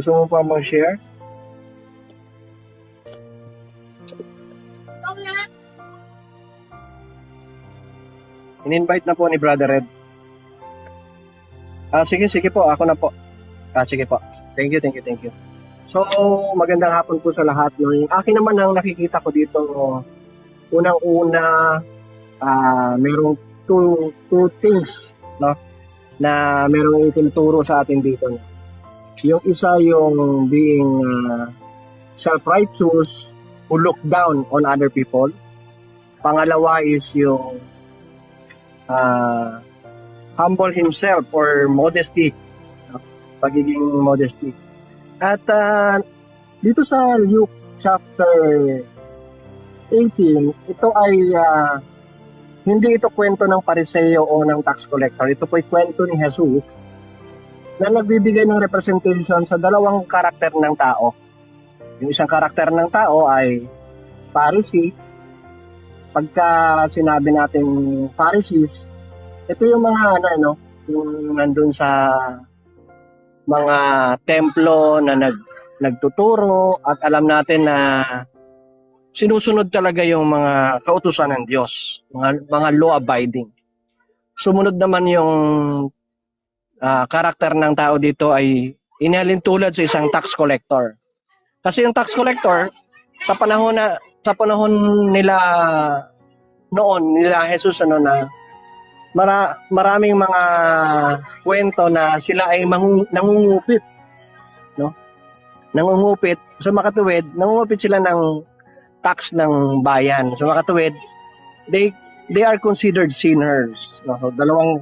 Gusto mo pa mag-share? In-invite na po ni Brother Red. Sige po, ako na po. Sige po. Thank you. So, magandang hapon po sa lahat. Yung akin naman ang nakikita ko dito, unang-una, merong two things, no, na merong ituturo sa atin dito. Yung isa yung being self-righteous, who look down on other people. Pangalawa is yung humble himself or modesty, no? Pagiging modesty. At dito sa Luke chapter 18, ito ay hindi ito kwento ng Pariseo o ng tax collector. Ito po ay kwento ni Jesus na nagbibigay ng representation sa dalawang karakter ng tao. Yung isang karakter ng tao ay Pharisee. Pagka sinabi natin Pharisees, ito yung mga yung nandun sa mga templo na nagtuturo at alam natin na sinusunod talaga yung mga kautusan ng Diyos, mga law-abiding. Sumunod naman yung karakter ng tao dito ay inalintulad sa isang tax collector. Kasi yung tax collector, sa panahon nila noon, nila Jesus na maraming mga kwento na sila ay nangungupit, no? Nangungupit sa makatuwid, nangungupit sila ng tax ng bayan. Sa makatuwid, they are considered sinners, no? So, dalawang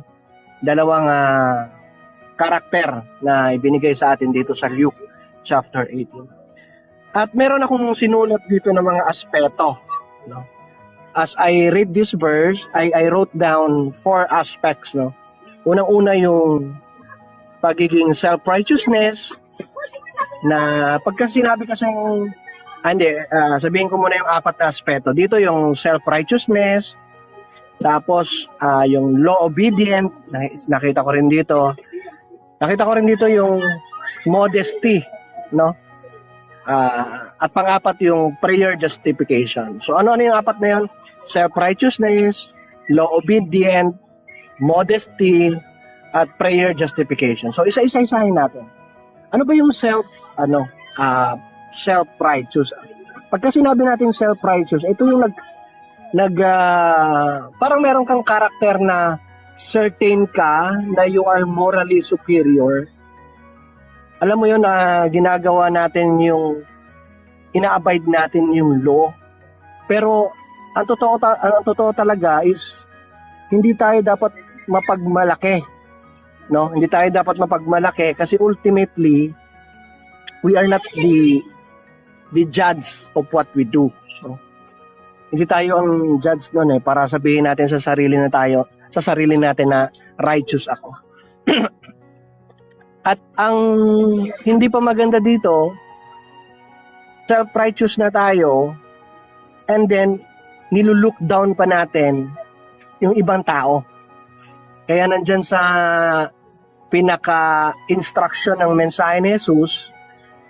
karakter na ibinigay sa atin dito sa Luke chapter 18. At meron akong sinulat dito ng mga aspeto, no? As I read this verse, I wrote down 4 aspects, no? Unang-una yung pagiging self-righteousness, na pagka sinabi kasing sabihin ko muna yung 4 na aspeto. Dito yung self-righteousness, tapos yung law-obedient, nakita ko rin dito. Nakita ko rin dito yung modesty, no? At pang-4 yung prayer justification. So ano yung 4 na yun? Self-righteousness, law-obedient, modesty, at prayer justification. So isa-isahin natin. Ano ba yung self-righteous? Pagka sinabi natin self-righteous, ito yung parang meron kang karakter na certain ka na you are morally superior. Alam mo yun na ginagawa natin yung ina-abide natin yung law. Pero ang totoo talaga is hindi tayo dapat mapagmalaki, no? Hindi tayo dapat mapagmalaki kasi ultimately we are not the judge of what we do. So, hindi tayo ang judge noon para sabihin natin sa sarili natin na righteous ako. At ang hindi pa maganda dito, self-righteous na tayo and then nilulook down pa natin yung ibang tao. Kaya nandyan sa pinaka-instruction ng mensahe ni Jesus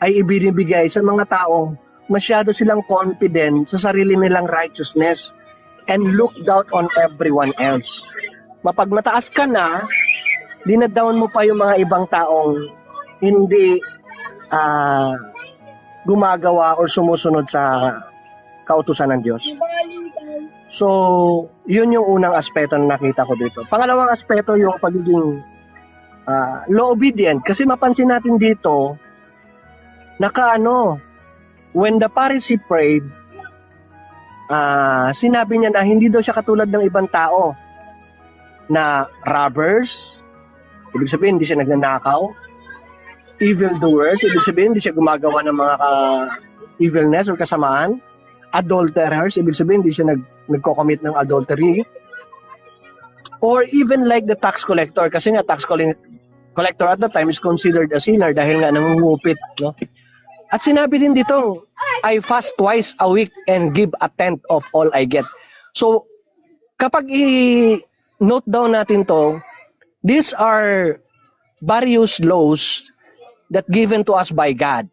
ay ibinibigay sa mga tao masyado silang confident sa sarili nilang righteousness and look down on everyone else. Mapagmataas ka na, dinadown mo pa yung mga ibang taong hindi gumagawa or sumusunod sa kautusan ng Diyos. So, yun yung unang aspeto na nakita ko dito. Pangalawang aspeto yung pagiging law-obedient. Kasi mapansin natin dito, when the Pharisee prayed, sinabi niya na hindi daw siya katulad ng ibang tao na robbers, ibig sabihin hindi siya nagnanakaw, evildoers, ibig sabihin hindi siya gumagawa ng mga evilness or kasamaan, adulterers, ibig sabihin hindi siya nagko-commit ng adultery, or even like the tax collector, kasi nga tax collector at the time is considered a sinner dahil nga nangungupit, no? At sinabi din dito, I fast twice a week and give a tenth of all I get. So, kapag i-note down natin to, these are various laws that given to us by God.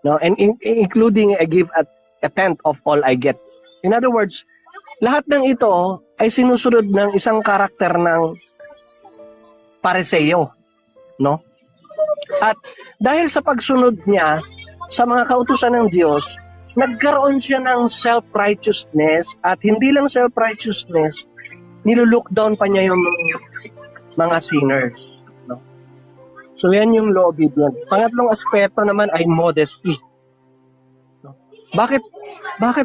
No, and including I give a tenth of all I get. In other words, lahat ng ito ay sinusunod ng isang karakter ng Pariseo, no? At dahil sa pagsunod niya sa mga kautusan ng Diyos, nagkaroon siya ng self-righteousness, at hindi lang self-righteousness, nilulook down pa niya yung mga sinners. No? So yan yung law obedient. Pangatlong aspeto naman ay modesty. No? Bakit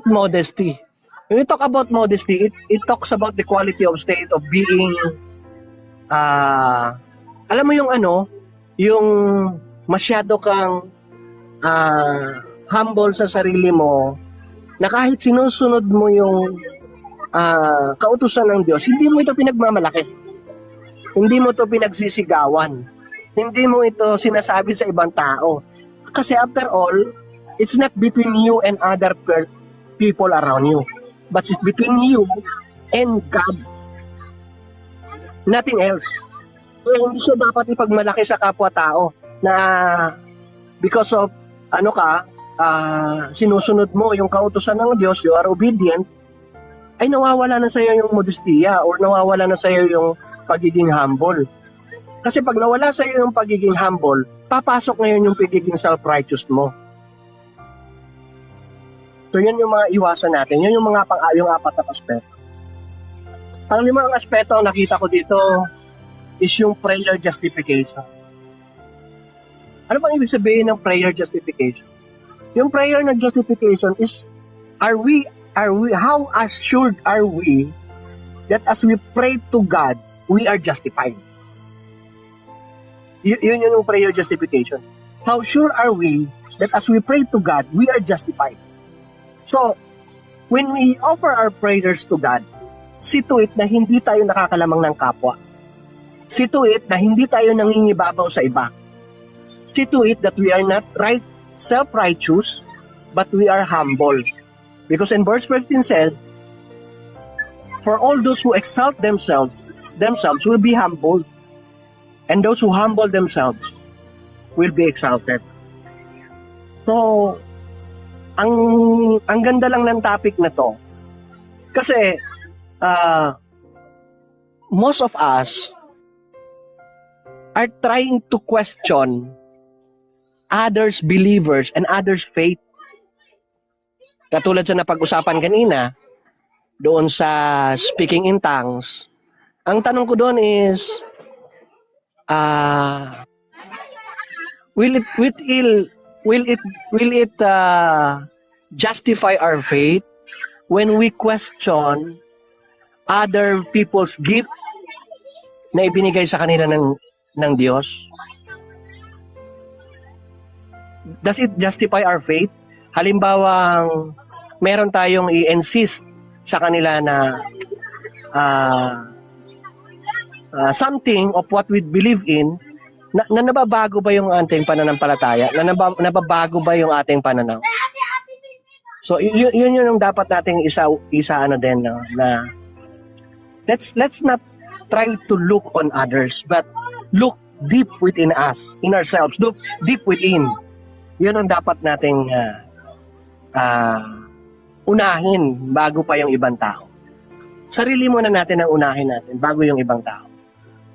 modesty? When we talk about modesty, it talks about the quality of state of being, alam mo yung yung masyado kang humble sa sarili mo, na kahit sinusunod mo yung kautusan ng Diyos, hindi mo ito pinagmamalaki. Hindi mo ito pinagsisigawan. Hindi mo ito sinasabi sa ibang tao. Kasi after all, it's not between you and other people around you, but it's between you and God. Nothing else. Kaya hindi siya dapat ipagmalaki sa kapwa-tao na because of sinusunod mo yung kautusan ng Diyos, you are obedient, ay nawawala na sa iyo yung modestia or nawawala na sa iyo yung pagiging humble. Kasi pag nawala sa iyo yung pagiging humble, papasok ngayon yung pagiging self-righteous mo. So yan yung mga iwasan natin. Yan yung yung apat na aspeto. Ang limang aspeto ang nakita ko dito is yung prayer justification. Ano bang ibig sabihin ng prayer justification? Yung prayer na justification is, how assured are we that as we pray to God, we are justified? Yun yung prayer justification. How sure are we that as we pray to God, we are justified? So, when we offer our prayers to God, see to it na hindi tayo nakakalamang ng kapwa. See to it na hindi tayo nangingibabaw sa iba. See to it that we are not self-righteous, but we are humble. Because in verse 15 said, for all those who exalt themselves will be humbled, and those who humble themselves will be exalted. So, ang ganda lang ng topic na to. Kasi, most of us are trying to question others' believers and others' faith. Katulad sa napag-usapan kanina, doon sa speaking in tongues, ang tanong ko doon is, will it justify our faith when we question other people's gift na ibinigay sa kanila ng Diyos? Does it justify our faith? Halimbawa, meron tayong i-insist sa kanila na something of what we believe in, na nababago ba yung ating pananampalataya? Na nababago ba yung ating pananaw? So, yun yung dapat nating isa din, no? Na let's not try to look on others, but look deep within us, in ourselves, look deep within. Yun ang dapat nating unahin bago pa yung ibang tao. Sarili muna natin ang unahin natin bago yung ibang tao.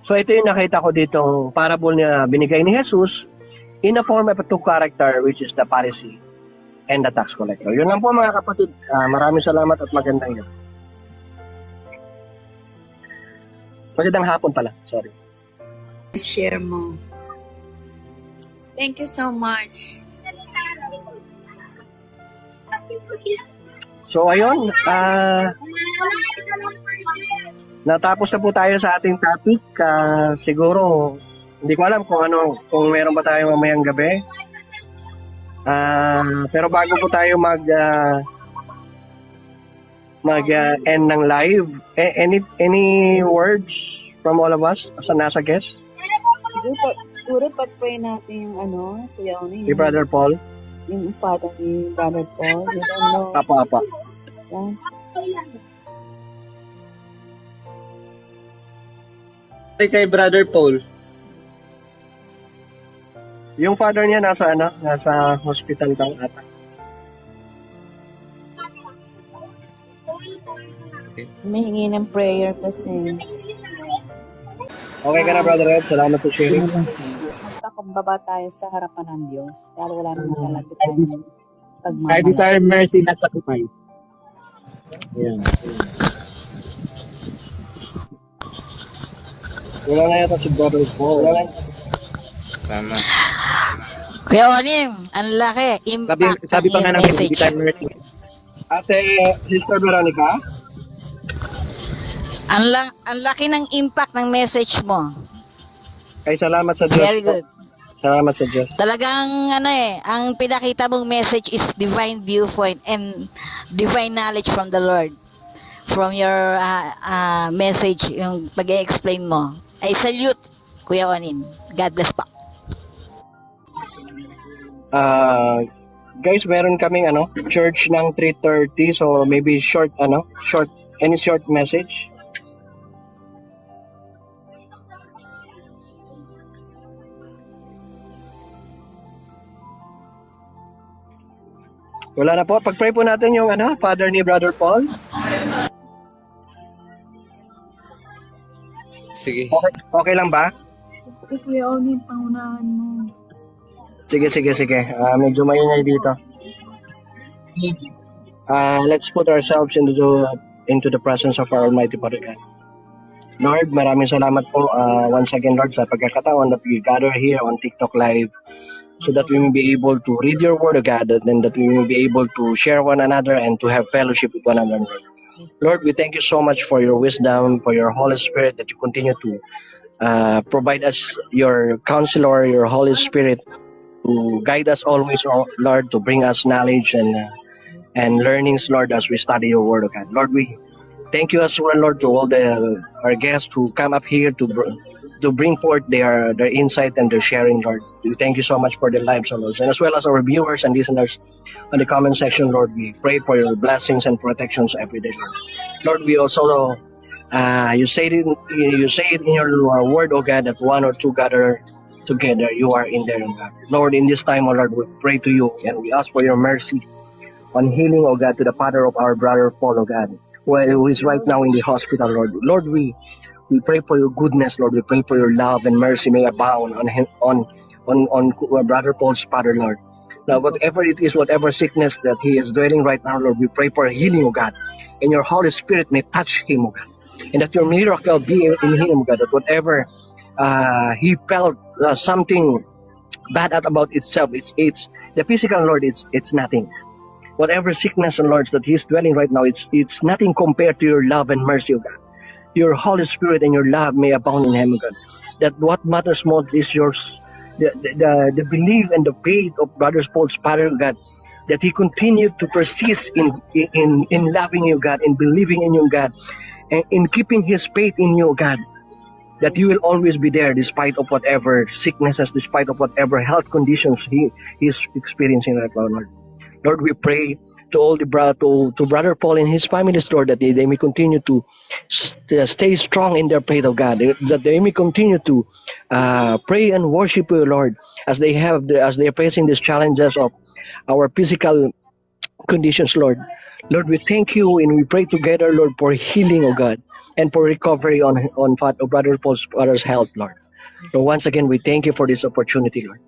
So ito yung nakita ko ditong parable na binigay ni Jesus in the form of a two character, which is the Pharisee and the tax collector. Yun lang po mga kapatid. Maraming salamat at magandang gabi. Magandang hapon pala. Sorry. Share mo. Thank you so much. So ayun, natapos na po tayo sa ating topic. Siguro, hindi ko alam kung meron pa tayo mamayang gabi. Pero bago po tayo mag-end ng live, any words from all of us as a nasa guest? Siguro pag-pray natin yung Kuya Oni. Si Brother Paul? Yung father ni Brother Paul. Yung Apa. Yan. Kay Brother Paul. Yung father niya nasa nasa hospital daw ata. Humihingi ng prayer kasi. Okay ka na, Brother Ed? Salamat sa sharing. Magpakumbaba tayo sa harapan ng Diyos. Dahil wala naman talaga tayong I pagmamahal. desire mercy, not sacrifice. Ayan. Wala na yata si Brother Paul. Wala na. Tama. Kuya Onim, ang laki, impact Sabi pa nga ng namin, message. desire mercy. Ate, Sister Veronica? Ang laki ng impact ng message mo. Ay, salamat sa Diyos. Very good. Salamat sa Diyos. Talagang ang pinakita mong message is divine viewpoint and divine knowledge from the Lord. From your message, yung pag-explain mo. I salute, Kuya Onim. God bless pa. Guys, meron kaming church ng 3:30, so maybe short any short message. Wala na po. Pag-pray po natin yung father ni Brother Paul. Sige. Okay lang ba? Okay, Kuya Onin, pangunahan mo. Sige. Medyo maingay dito. Let's put ourselves into the presence of our Almighty Father God. Lord, maraming salamat po once again, Lord, sa pagkakataon that we gather here on TikTok Live so that we may be able to read your word, God, and that we may be able to share one another and to have fellowship with one another. Lord, we thank you so much for your wisdom, for your Holy Spirit, that you continue to provide us your counselor, your Holy Spirit, to guide us always, Lord, to bring us knowledge and learnings, Lord, as we study your word, God. Lord, we thank you as well, Lord, to all our guests who come up here to bring forth their insight and their sharing, Lord. We thank you so much for their lives, Lord, and as well as our viewers and listeners on the comment section, Lord. We pray for your blessings and protections every day, Lord. Lord, we also you say it in your word, oh God, that one or two gather together, you are in there, God. Lord, in this time, oh Lord, we pray to you and we ask for your mercy on healing, oh God, to the father of our brother Paul, oh God, who is right now in the hospital, Lord. Lord, we pray for your goodness, Lord. We pray for your love and mercy may abound on him, on our brother Paul's father, Lord. Now, whatever it is, whatever sickness that he is dwelling right now, Lord, we pray for healing, oh God, and your Holy Spirit may touch him, oh God, and that your miracle be in him, oh God, that whatever he felt something bad about itself, it's the physical, Lord, it's nothing. Whatever sickness and Lord that he's dwelling right now, it's nothing compared to your love and mercy, oh God. Your Holy Spirit and your love may abound in him, oh God. That what matters most is yours, the belief and the faith of Brother Paul's father, God, that he continued to persist in loving you, God, in believing in you, God, and in keeping his faith in you, God, that you will always be there despite of whatever sicknesses, despite of whatever health conditions he is experiencing right now, Lord. Lord, we pray to all the to Brother Paul and his family, Lord, that they may continue to stay strong in their faith of God, that they may continue to pray and worship you, Lord, as they are facing these challenges of our physical conditions, Lord. Lord, we thank you and we pray together, Lord, for healing, oh God, and for recovery on Brother Paul's father's health, Lord. So once again, we thank you for this opportunity, Lord.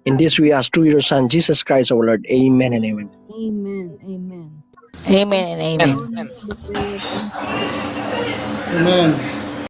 In this we ask through your Son, Jesus Christ, our Lord. Amen and amen. Amen. Amen. Amen and amen. Amen. Amen.